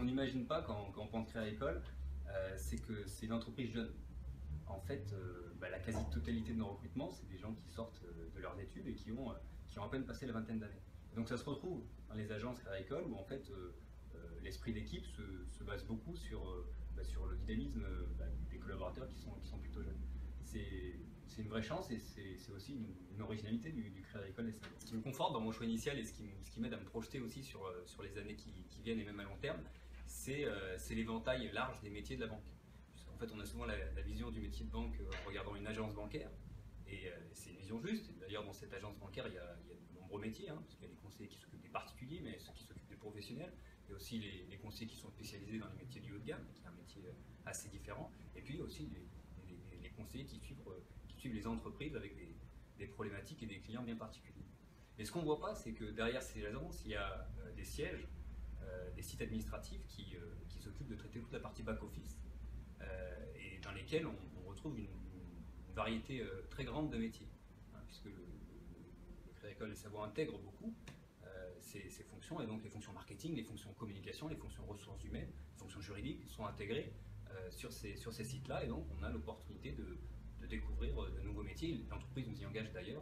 qu'on n'imagine pas quand on pense Crédit Agricole, c'est que c'est une entreprise jeune. En fait, la quasi-totalité de nos recrutements, c'est des gens qui sortent de leurs études et qui ont à peine passé la vingtaine d'années. Donc ça se retrouve dans les agences Crédit Agricole où en fait l'esprit d'équipe se base beaucoup sur le dynamisme des collaborateurs qui sont plutôt jeunes. C'est une vraie chance et c'est aussi une originalité du Crédit Agricole SA. Ce qui me conforte dans mon choix initial et ce qui m'aide à me projeter aussi sur les années qui viennent et même à long terme, c'est l'éventail large des métiers de la banque. En fait, on a souvent la vision du métier de banque en regardant une agence bancaire, et c'est une vision juste. D'ailleurs, dans cette agence bancaire, il y a de nombreux métiers, parce qu'il y a les conseillers qui s'occupent des particuliers, mais ceux qui s'occupent des professionnels. Il y a aussi les conseillers qui sont spécialisés dans les métiers du haut de gamme, qui est un métier assez différent. Et puis, il y a aussi les conseillers qui suivent les entreprises avec des problématiques et des clients bien particuliers. Mais ce qu'on ne voit pas, c'est que derrière ces agences, il y a des sièges, des sites administratifs qui s'occupent de traiter toute la partie back-office. Et dans lesquels on retrouve une variété très grande de métiers, puisque le Crédit Agricole SA intègre beaucoup ces fonctions, et donc les fonctions marketing, les fonctions communication, les fonctions ressources humaines, les fonctions juridiques sont intégrées sur ces sites-là, et donc on a l'opportunité de découvrir de nouveaux métiers. L'entreprise nous y engage d'ailleurs.